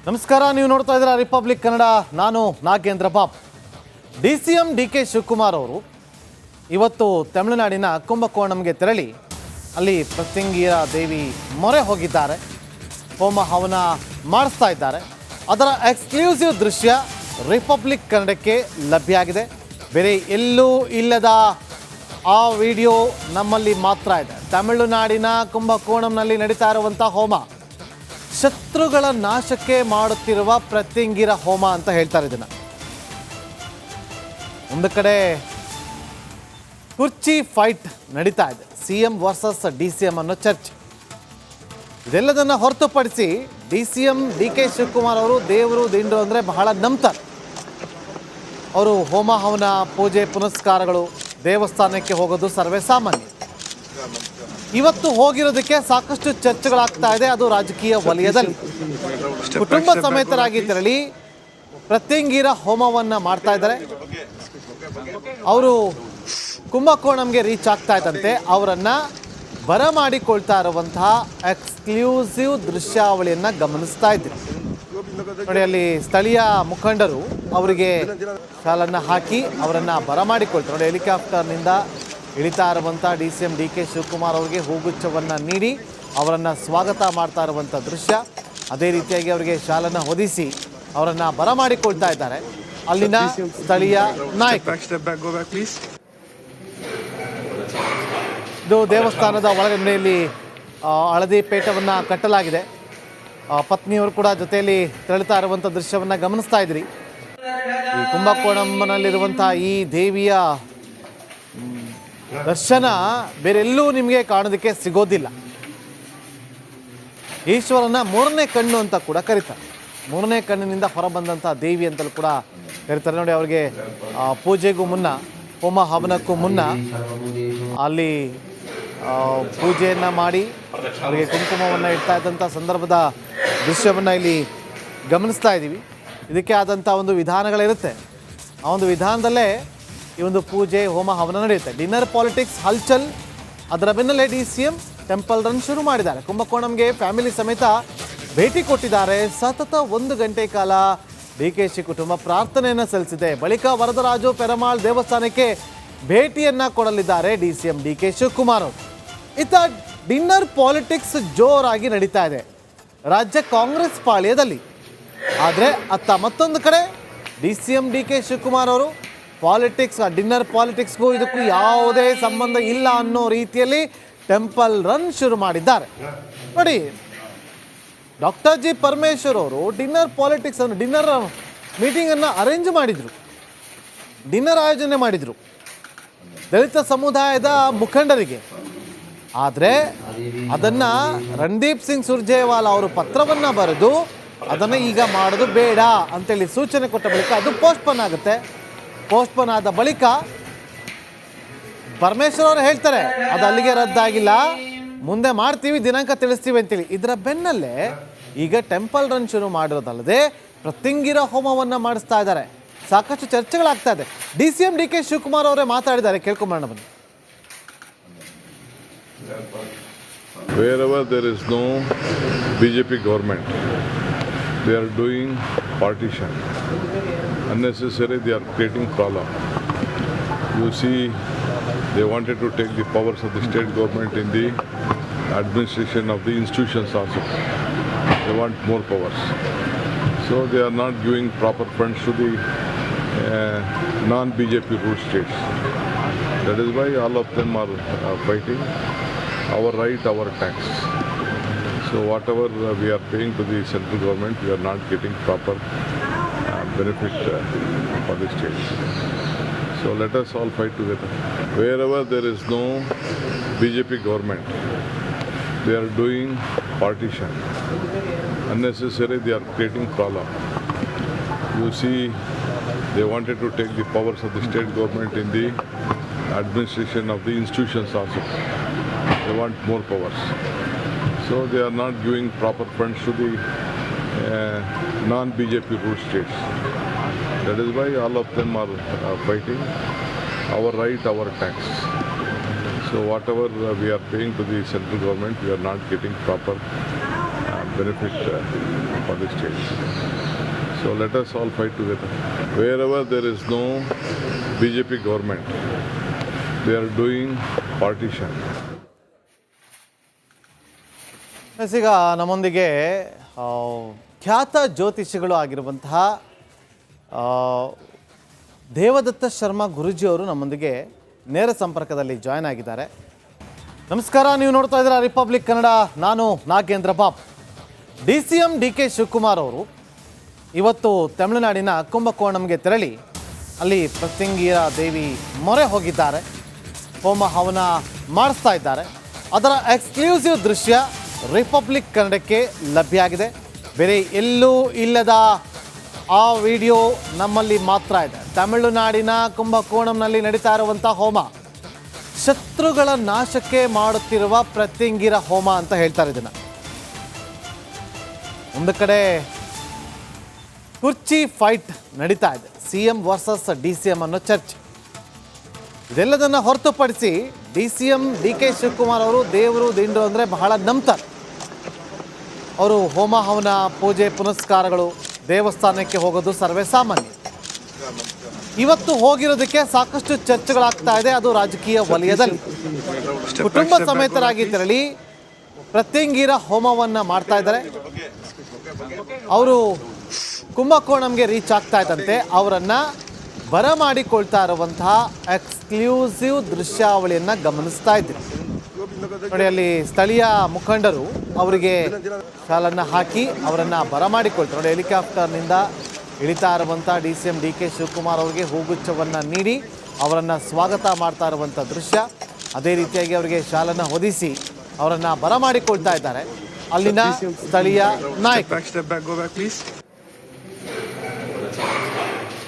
ನಮಸ್ಕಾರ, ನೀವು ನೋಡ್ತಾ ಇದ್ದೀರಾ ರಿಪಬ್ಲಿಕ್ ಕನ್ನಡ. ನಾನು ನಾಗೇಂದ್ರ ಬಾಬು. DCM DK ಶಿವಕುಮಾರ್ ಅವರು ಇವತ್ತು ತಮಿಳುನಾಡಿನ ಕುಂಭಕೋಣಂಗೆ ತೆರಳಿ ಅಲ್ಲಿ ಪ್ರತ್ಯಂಗಿರ ದೇವಿ ಮೊರೆ ಹೋಗಿದ್ದಾರೆ. ಹೋಮ ಹವನ ಮಾಡಿಸ್ತಾ ಇದ್ದಾರೆ. ಅದರ ಎಕ್ಸ್ಕ್ಲೂಸಿವ್ ದೃಶ್ಯ ರಿಪಬ್ಲಿಕ್ ಕನ್ನಡಕ್ಕೆ ಲಭ್ಯ ಆಗಿದೆ. ಬೇರೆ ಎಲ್ಲೂ ಇಲ್ಲದ ಆ ವಿಡಿಯೋ ನಮ್ಮಲ್ಲಿ ಮಾತ್ರ ಇದೆ. ತಮಿಳುನಾಡಿನ ಕುಂಭಕೋಣಂನಲ್ಲಿ ನಡೀತಾ ಇರುವಂಥ ಹೋಮ ಶತ್ರುಗಳ ನಾಶಕ್ಕೆ ಮಾಡುತ್ತಿರುವ ಪ್ರತ್ಯಂಗಿರ ಹೋಮ ಅಂತ ಹೇಳ್ತಾರೆ ಇದನ್ನು. ಒಂದು ಕಡೆ ಕುರ್ಚಿ ಫೈಟ್ ನಡೀತಾ ಇದೆ, CM ವರ್ಸಸ್ DCM ಅನ್ನೋ ಚರ್ಚೆ. ಇದೆಲ್ಲದನ್ನು ಹೊರತುಪಡಿಸಿ DCM DK ಶಿವಕುಮಾರ್ ಅವರು ದೇವರು ದಿಂಡು ಅಂದರೆ ಬಹಳ ನಂಬ್ತಾರೆ. ಅವರು ಹೋಮ ಹವನ ಪೂಜೆ ಪುನಸ್ಕಾರಗಳು ದೇವಸ್ಥಾನಕ್ಕೆ ಹೋಗೋದು ಸರ್ವೇ ಸಾಮಾನ್ಯ. ಇವತ್ತು ಹೋಗಿರೋದಕ್ಕೆ ಸಾಕಷ್ಟು ಚರ್ಚೆಗಳಾಗ್ತಾ ಇದೆ, ಅದು ರಾಜಕೀಯ ವಲಯದಲ್ಲಿ. ಕುಟುಂಬ ಸಮೇತರಾಗಿ ತೆರಳಿ ಪ್ರತ್ಯಂಗಿರ ಹೋಮವನ್ನು ಮಾಡ್ತಾ ಇದ್ದಾರೆ. ಅವರು ಕುಂಭಕೋಣಂಗೆ ರೀಚ್ ಆಗ್ತಾ ಇದ್ದಂತೆ ಅವರನ್ನು ಬರಮಾಡಿಕೊಳ್ತಾ ಇರುವಂತಹ ಎಕ್ಸ್ಕ್ಲೂಸಿವ್ ದೃಶ್ಯಾವಳಿಯನ್ನು ಗಮನಿಸ್ತಾ ಇದ್ದೀವಿ. ನೋಡಿ, ಅಲ್ಲಿ ಸ್ಥಳೀಯ ಮುಖಂಡರು ಅವರಿಗೆ ಶಾಲನ್ನು ಹಾಕಿ ಅವರನ್ನು ಬರಮಾಡಿಕೊಳ್ತಾರೆ. ನೋಡಿ, ಹೆಲಿಕಾಪ್ಟರ್ನಿಂದ ಇಳಿತಾ ಇರುವಂಥ DCM DK ಶಿವಕುಮಾರ್ ಅವರಿಗೆ ಹೂಗುಚ್ಛವನ್ನು ನೀಡಿ ಅವರನ್ನು ಸ್ವಾಗತ ಮಾಡ್ತಾ ಇರುವಂಥ ದೃಶ್ಯ. ಅದೇ ರೀತಿಯಾಗಿ ಅವರಿಗೆ ಶಾಲನ್ನು ಹೊದಿಸಿ ಅವರನ್ನು ಬರಮಾಡಿಕೊಳ್ತಾ ಇದ್ದಾರೆ ಅಲ್ಲಿನ ಸ್ಥಳೀಯ ನಾಯಕರು. ಇದು ದೇವಸ್ಥಾನದ ಒಳಗಡೆಯಲ್ಲಿ ಹಳದಿ ಪೇಟವನ್ನು ಕಟ್ಟಲಾಗಿದೆ. ಪತ್ನಿಯವರು ಕೂಡ ಜೊತೆಯಲ್ಲಿ ತೆರಳುತ್ತಾ ಇರುವಂಥ ದೃಶ್ಯವನ್ನು ಗಮನಿಸ್ತಾ ಇದ್ರಿ. ಈ ಕುಂಭಕೋಣಂನಲ್ಲಿರುವಂಥ ಈ ದೇವಿಯ ದರ್ಶನ ಬೇರೆಲ್ಲೂ ನಿಮಗೆ ಕಾಣೋದಕ್ಕೆ ಸಿಗೋದಿಲ್ಲ. ಈಶ್ವರನ ಮೂರನೇ ಕಣ್ಣು ಅಂತ ಕೂಡ ಕರೀತಾರೆ. ಮೂರನೇ ಕಣ್ಣಿನಿಂದ ಹೊರಬಂದಂಥ ದೇವಿ ಅಂತಲೂ ಕೂಡ ಕರೀತಾರೆ. ನೋಡಿ, ಅವರಿಗೆ ಪೂಜೆಗೂ ಮುನ್ನ, ಹೋಮ ಹವನಕ್ಕೂ ಮುನ್ನ ಅಲ್ಲಿ ಪೂಜೆಯನ್ನು ಮಾಡಿ ಅವರಿಗೆ ಕುಂಕುಮವನ್ನು ಇಡ್ತಾ ಇದ್ದಂಥ ಸಂದರ್ಭದ ದೃಶ್ಯವನ್ನು ಇಲ್ಲಿ ಗಮನಿಸ್ತಾ ಇದ್ದೀವಿ. ಇದಕ್ಕೆ ಆದಂಥ ಒಂದು ವಿಧಾನಗಳಿರುತ್ತೆ. ಆ ಒಂದು ವಿಧಾನದಲ್ಲೇ ಈ ಒಂದು ಪೂಜೆ ಹೋಮ ಹವನ ನಡೆಯುತ್ತೆ. ಡಿನ್ನರ್ ಪಾಲಿಟಿಕ್ಸ್ ಹಲ್ಚಲ್, ಅದರ ಬೆನ್ನಲ್ಲೇ DCM ಟೆಂಪಲ್ ರನ್ ಶುರು ಮಾಡಿದ್ದಾರೆ. ಕುಂಭಕೋಣಂಗೆ ಫ್ಯಾಮಿಲಿ ಸಮೇತ ಭೇಟಿ ಕೊಟ್ಟಿದ್ದಾರೆ. ಸತತ 1 ಗಂಟೆ ಕಾಲ DKಶಿ ಕುಟುಂಬ ಪ್ರಾರ್ಥನೆಯನ್ನು ಸಲ್ಲಿಸಿದೆ. ಬಳಿಕ ವರದರಾಜು ಪೆರಮಾಳ್ ದೇವಸ್ಥಾನಕ್ಕೆ ಭೇಟಿಯನ್ನು ಕೊಡಲಿದ್ದಾರೆ DCM DK ಶಿವಕುಮಾರ್ ಅವರು. ಇತ್ತ ಡಿನ್ನರ್ ಪಾಲಿಟಿಕ್ಸ್ ಜೋರಾಗಿ ನಡೀತಾ ಇದೆ ರಾಜ್ಯ ಕಾಂಗ್ರೆಸ್ ಪಾಳ್ಯದಲ್ಲಿ. ಆದರೆ ಅತ್ತ ಮತ್ತೊಂದು ಕಡೆ DCM DK ಶಿವಕುಮಾರ್ ಅವರು ಪಾಲಿಟಿಕ್ಸ್, ಡಿನ್ನರ್ ಪಾಲಿಟಿಕ್ಸ್ಗೂ ಇದಕ್ಕೂ ಯಾವುದೇ ಸಂಬಂಧ ಇಲ್ಲ ಅನ್ನೋ ರೀತಿಯಲ್ಲಿ ಟೆಂಪಲ್ ರನ್ ಶುರು ಮಾಡಿದ್ದಾರೆ. ನೋಡಿ, ಡಾಕ್ಟರ್ G ಪರಮೇಶ್ವರ್ ಅವರು ಡಿನ್ನರ್ ಪಾಲಿಟಿಕ್ಸ್ ಅನ್ನು, ಡಿನ್ನರ್ ಮೀಟಿಂಗನ್ನು ಅರೇಂಜ್ ಮಾಡಿದರು, ಡಿನ್ನರ್ ಆಯೋಜನೆ ಮಾಡಿದರು ದಲಿತ ಸಮುದಾಯದ ಮುಖಂಡರಿಗೆ. ಆದರೆ ಅದನ್ನು ರಣದೀಪ್ ಸಿಂಗ್ ಸುರ್ಜೇವಾಲಾ ಅವರು ಪತ್ರವನ್ನು ಬರೆದು ಅದನ್ನು ಈಗ ಮಾಡೋದು ಬೇಡ ಅಂತೇಳಿ ಸೂಚನೆ ಕೊಟ್ಟ ಬಳಿಕ ಅದು ಪೋಸ್ಟ್ಪೋನ್ ಆಗುತ್ತೆ. ಪೋಸ್ಟ್ಪೋನ್ ಆದ ಬಳಿಕ ಪರಮೇಶ್ವರ್ ಅವರು ಹೇಳ್ತಾರೆ ಅದು ಅಲ್ಲಿಗೆ ರದ್ದಾಗಿಲ್ಲ, ಮುಂದೆ ಮಾಡ್ತೀವಿ, ದಿನಾಂಕ ತಿಳಿಸ್ತೀವಿ ಅಂತೇಳಿ. ಇದರ ಬೆನ್ನಲ್ಲೇ ಈಗ ಟೆಂಪಲ್ ರನ್ ಶುರು ಮಾಡಿರೋದಲ್ಲದೆ ಪ್ರತ್ಯಂಗಿರ ಹೋಮವನ್ನು ಮಾಡಿಸ್ತಾ ಇದ್ದಾರೆ. ಸಾಕಷ್ಟು ಚರ್ಚೆಗಳಾಗ್ತಾ ಇದೆ. DCM DK ಶಿವಕುಮಾರ್ ಅವರೇ ಮಾತಾಡಿದ್ದಾರೆ, ಕೇಳ್ಕೊಂಬರೋಣ ಬನ್ನಿ. Wherever there is no BJP government, they are doing partition. Unnecessary, they are creating problem. You see, they wanted to take the powers of the state government in the administration of the institutions also. They want more powers. So they are not giving proper funds to the non-BJP ruled states. That is why all of them are fighting our right, our tax. So whatever we are paying to the central government, we are not getting proper benefit for the states. So let us all fight together. Wherever there is no BJP government, they are doing partition. Unnecessary, they are creating problem. You see, they wanted to take the powers of the state government in the administration of the institutions also. They want more powers. So they are not giving proper funds to the non-BJP ruled states. That is why all of them are fighting our right, our tax. So whatever we are paying to the central government, we are not getting proper benefit for the state. So let us all fight together. Wherever there is no BJP government, they are doing partition. ಈಗ ನಮ್ಮೊಂದಿಗೆ ಖ್ಯಾತ ಜ್ಯೋತಿಷಿಗಳು ಆಗಿರುವಂತಹ ದೇವದತ್ತ ಶರ್ಮಾ ಗುರೂಜಿಯವರು ನಮ್ಮೊಂದಿಗೆ ನೇರ ಸಂಪರ್ಕದಲ್ಲಿ join ಆಗಿದ್ದಾರೆ. ನಮಸ್ಕಾರ, ನೀವು ನೋಡ್ತಾ ಇದ್ದೀರಾ ರಿಪಬ್ಲಿಕ್ ಕನ್ನಡ. ನಾನು ನಾಗೇಂದ್ರ ಬಾಬು. DCM DK ಶಿವಕುಮಾರ್ ಅವರು ಇವತ್ತು ತಮಿಳುನಾಡಿನ ಕುಂಭಕೋಣಂಗೆ ತೆರಳಿ ಅಲ್ಲಿ ಪ್ರತ್ಯಂಗಿರ ದೇವಿ ಮೊರೆ ಹೋಗಿದ್ದಾರೆ. ಹೋಮ ಹವನ ಮಾಡಿಸ್ತಾ ಇದ್ದಾರೆ. ಅದರ ಎಕ್ಸ್ಕ್ಲೂಸಿವ್ ದೃಶ್ಯ ರಿಪಬ್ಲಿಕ್ ಕನ್ನಡಕ್ಕೆ ಲಭ್ಯ ಆಗಿದೆ. ಬೇರೆ ಎಲ್ಲೂ ಇಲ್ಲದ ಆ ವಿಡಿಯೋ ನಮ್ಮಲ್ಲಿ ಮಾತ್ರ ಇದೆ. ತಮಿಳುನಾಡಿನ ಕುಂಭಕೋಣಂನಲ್ಲಿ ನಡೀತಾ ಇರುವಂಥ ಹೋಮ ಶತ್ರುಗಳ ನಾಶಕ್ಕೆ ಮಾಡುತ್ತಿರುವ ಪ್ರತ್ಯಂಗಿರ ಹೋಮ ಅಂತ ಹೇಳ್ತಾರೆ ಇದನ್ನು. ಒಂದು ಕಡೆ ಕುರ್ಚಿ ಫೈಟ್ ನಡೀತಾ ಇದೆ, CM ವರ್ಸಸ್ DCM ಅನ್ನೋ ಚರ್ಚೆ. ಇದೆಲ್ಲದನ್ನು ಹೊರತುಪಡಿಸಿ DCM DK ಶಿವಕುಮಾರ್ ಅವರು ದೇವರು ದಿಂಡ್ರು ಅಂದರೆ ಬಹಳ ನಂಬ್ತಾರೆ. ಅವರು ಹೋಮ ಹವನ ಪೂಜೆ ಪುನಸ್ಕಾರಗಳು ದೇವಸ್ಥಾನಕ್ಕೆ ಹೋಗೋದು ಸರ್ವೇ ಸಾಮಾನ್ಯ. ಇವತ್ತು ಹೋಗಿರೋದಕ್ಕೆ ಸಾಕಷ್ಟು ಚರ್ಚೆಗಳಾಗ್ತಾ ಇದೆ, ಅದು ರಾಜಕೀಯ ವಲಯದಲ್ಲಿ. ಕುಟುಂಬ ಸಮೇತರಾಗಿ ತೆರಳಿ ಪ್ರತ್ಯಂಗಿರ ಹೋಮವನ್ನು ಮಾಡ್ತಾ ಇದ್ದಾರೆ. ಅವರು ಕುಂಭಕೋಣಂಗೆ ರೀಚ್ ಆಗ್ತಾ ಇದ್ದಂತೆ ಅವರನ್ನು ಬರಮಾಡಿಕೊಳ್ತಾ ಇರುವಂತಹ ಎಕ್ಸ್ಕ್ಲೂಸಿವ್ ದೃಶ್ಯಾವಳಿಯನ್ನು ಗಮನಿಸ್ತಾ ಇದ್ದೀವಿ. ನೋಡಿ, ಅಲ್ಲಿ ಸ್ಥಳೀಯ ಮುಖಂಡರು ಅವರಿಗೆ ಶಾಲನ್ನು ಹಾಕಿ ಅವರನ್ನು ಬರಮಾಡಿಕೊಳ್ತಾರೆ. ನೋಡಿ, ಹೆಲಿಕಾಪ್ಟರ್ನಿಂದ ಇಳಿತಾ ಇರುವಂಥ DCM DK ಶಿವಕುಮಾರ್ ಅವರಿಗೆ ಹೂಗುಚ್ಛವನ್ನು ನೀಡಿ ಅವರನ್ನು ಸ್ವಾಗತ ಮಾಡ್ತಾ ಇರುವಂಥ ದೃಶ್ಯ. ಅದೇ ರೀತಿಯಾಗಿ ಅವರಿಗೆ ಶಾಲನ್ನು ಹೊದಿಸಿ ಅವರನ್ನು ಬರಮಾಡಿಕೊಳ್ತಾ ಇದ್ದಾರೆ ಅಲ್ಲಿನ ಸ್ಥಳೀಯ ನಾಯಕರು.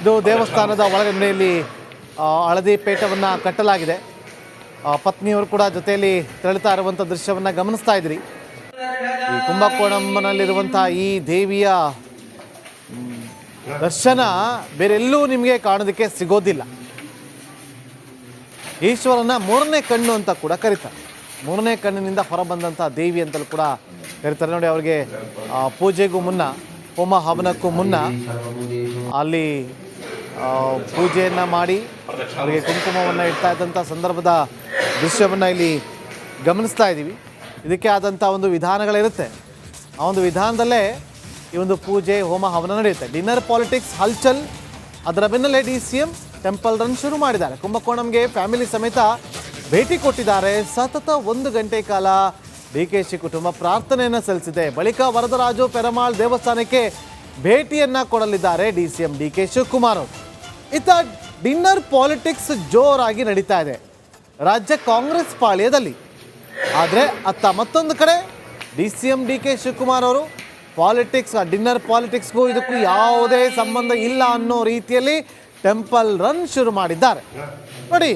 ಇದು ದೇವಸ್ಥಾನದ ಒಳಗಡೆಯಲ್ಲಿ ಹಳದಿ ಪೇಟವನ್ನು ಕಟ್ಟಲಾಗಿದೆ. ಪತ್ನಿಯವರು ಕೂಡ ಜೊತೆಯಲ್ಲಿ ತೆರಳುತ್ತಾ ಇರುವಂಥ ದೃಶ್ಯವನ್ನು ಗಮನಿಸ್ತಾ ಇದ್ರಿ. ಈ ಕುಂಭಕೋಣಂನಲ್ಲಿರುವಂಥ ಈ ದೇವಿಯ ದರ್ಶನ ಬೇರೆಲ್ಲೂ ನಿಮಗೆ ಕಾಣೋದಕ್ಕೆ ಸಿಗೋದಿಲ್ಲ. ಈಶ್ವರನ ಮೂರನೇ ಕಣ್ಣು ಅಂತ ಕೂಡ ಕರೀತಾರೆ. ಮೂರನೇ ಕಣ್ಣಿನಿಂದ ಹೊರಬಂದಂಥ ದೇವಿ ಅಂತಲೂ ಕೂಡ ಕರೀತಾರೆ. ನೋಡಿ, ಅವರಿಗೆ ಪೂಜೆಗೂ ಮುನ್ನ, ಹೋಮ ಹವನಕ್ಕೂ ಮುನ್ನ ಅಲ್ಲಿ ಪೂಜೆಯನ್ನು ಮಾಡಿ ಅವರಿಗೆ ಕುಂಕುಮವನ್ನು ಇಡ್ತಾ ಇದ್ದಂಥ ಸಂದರ್ಭದ ದೃಶ್ಯವನ್ನು ಇಲ್ಲಿ ಗಮನಿಸ್ತಾ ಇದ್ದೀವಿ. ಇದಕ್ಕೆ ಆದಂಥ ಒಂದು ವಿಧಾನಗಳಿರುತ್ತೆ. ಆ ಒಂದು ವಿಧಾನದಲ್ಲೇ ಈ ಒಂದು ಪೂಜೆ ಹೋಮ ಹವನ ನಡೆಯುತ್ತೆ. ಡಿನ್ನರ್ ಪಾಲಿಟಿಕ್ಸ್ ಹಲ್ಚಲ್, ಅದರ ಬೆನ್ನಲ್ಲೇ DCM ಟೆಂಪಲ್ ರನ್ ಶುರು ಮಾಡಿದ್ದಾರೆ. ಕುಂಭಕೋಣಂಗೆ ಫ್ಯಾಮಿಲಿ ಸಮೇತ ಭೇಟಿ ಕೊಟ್ಟಿದ್ದಾರೆ. ಸತತ 1 ಗಂಟೆ ಕಾಲ DKC ಕುಟುಂಬ ಪ್ರಾರ್ಥನೆಯನ್ನು ಸಲ್ಲಿಸಿದೆ. ಬಳಿಕ ವರದರಾಜು ಪೆರಮಾಳ್ ದೇವಸ್ಥಾನಕ್ಕೆ ಭೇಟಿಯನ್ನು ಕೊಡಲಿದ್ದಾರೆ DCM DK ಶಿವಕುಮಾರ್ ಅವರು. ಇತ್ತ ಡಿನ್ನರ್ ಪಾಲಿಟಿಕ್ಸ್ ಜೋರಾಗಿ ನಡೀತಾ ಇದೆ ರಾಜ್ಯ ಕಾಂಗ್ರೆಸ್ ಪಾಳ್ಯದಲ್ಲಿ. ಆದರೆ ಅತ್ತ ಮತ್ತೊಂದು ಕಡೆ DCM DK ಶಿವಕುಮಾರ್ ಅವರು ಪಾಲಿಟಿಕ್ಸ್, ಡಿನ್ನರ್ ಪಾಲಿಟಿಕ್ಸ್ಗೂ ಇದಕ್ಕೂ ಯಾವುದೇ ಸಂಬಂಧ ಇಲ್ಲ ಅನ್ನೋ ರೀತಿಯಲ್ಲಿ ಟೆಂಪಲ್ ರನ್ ಶುರು ಮಾಡಿದ್ದಾರೆ. ನೋಡಿ,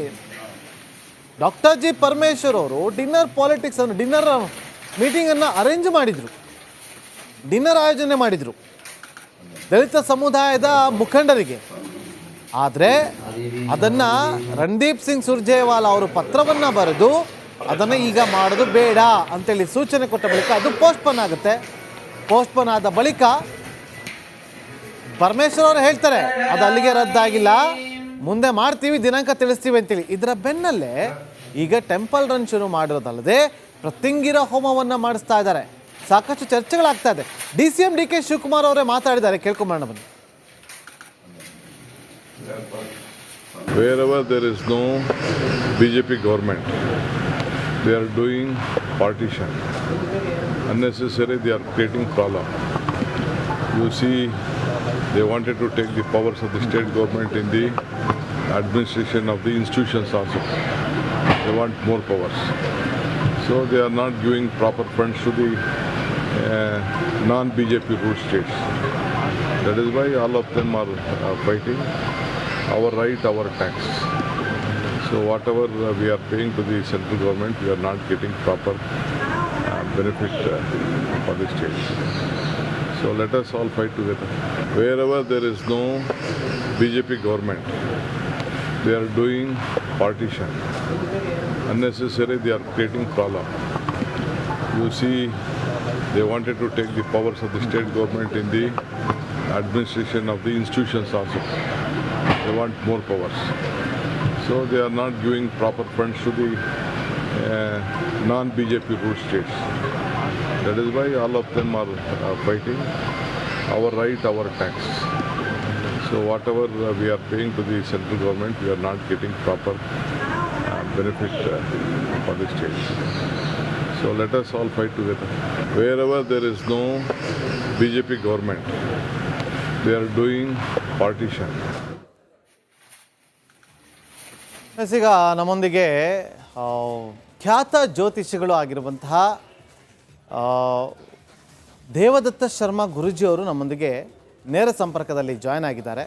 Dr. G. ಪರಮೇಶ್ವರ್ ಅವರು ಡಿನ್ನರ್ ಪಾಲಿಟಿಕ್ಸ್ ಅನ್ನು, ಡಿನ್ನರ್ ಮೀಟಿಂಗನ್ನು ಅರೇಂಜ್ ಮಾಡಿದರು, ಡಿನ್ನರ್ ಆಯೋಜನೆ ಮಾಡಿದರು ದಲಿತ ಸಮುದಾಯದ ಮುಖಂಡರಿಗೆ. ಆದರೆ ಅದನ್ನು ರಣದೀಪ್ ಸಿಂಗ್ ಸುರ್ಜೇವಾಲಾ ಅವರು ಪತ್ರವನ್ನು ಬರೆದು ಅದನ್ನು ಈಗ ಮಾಡೋದು ಬೇಡ ಅಂತೇಳಿ ಸೂಚನೆ ಕೊಟ್ಟ ಬಳಿಕ ಅದು ಪೋಸ್ಟ್ಪೋನ್ ಆಗುತ್ತೆ. ಪೋಸ್ಟ್ಪೋನ್ ಆದ ಬಳಿಕ ಪರಮೇಶ್ವರ್ ಅವರು ಹೇಳ್ತಾರೆ ಅದು ಅಲ್ಲಿಗೆ ರದ್ದಾಗಿಲ್ಲ, ಮುಂದೆ ಮಾಡ್ತೀವಿ, ದಿನಾಂಕ ತಿಳಿಸ್ತೀವಿ ಅಂತೇಳಿ. ಇದರ ಬೆನ್ನಲ್ಲೇ ಈಗ ಟೆಂಪಲ್ ರನ್ ಶುರು ಮಾಡಿರೋದಲ್ಲದೆ ಪ್ರತ್ಯಂಗಿರ ಹೋಮವನ್ನು ಮಾಡಿಸ್ತಾ ಇದ್ದಾರೆ. ಸಾಕಷ್ಟು ಚರ್ಚೆಗಳಾಗ್ತಾ ಇದೆ. DCM DK ಶಿವಕುಮಾರ್ ಅವರೇ ಮಾತಾಡಿದ್ದಾರೆ, ಕೇಳ್ಕೊಂಬರೋಣ ಬನ್ನಿ. Wherever there is no BJP government, they are doing partition. Unnecessary, they are creating problem. You see, they wanted to take the powers of the state government in the administration of the institutions also. They want more powers. So they are not giving proper funds to the non-BJP ruled states. That is why all of them are fighting our right, our tax. So whatever we are paying to the central government, we are not getting proper benefit for the state. So let us all fight together. Wherever there is no BJP government, they are doing partition. Unnecessary, they are creating problem. You see, They wanted to take the powers of the state government in the administration of the institutions also. They want more powers. So they are not giving proper funds to the non-BJP ruled states. That is why all of them are fighting our right, our tax. So whatever we are paying to the central government, we are not getting proper benefit for the states. So let us all fight together. Wherever there is no BJP government, they are doing partition. ಈಗ ನಮ್ಮೊಂದಿಗೆ ಖ್ಯಾತ ಜ್ಯೋತಿಷಿಗಳು ಆಗಿರುವಂತಹ ದೇವದತ್ತ ಶರ್ಮಾ ಗುರೂಜಿಯವರು ನಮ್ಮೊಂದಿಗೆ ನೇರ ಸಂಪರ್ಕದಲ್ಲಿ join ಆಗಿದ್ದಾರೆ.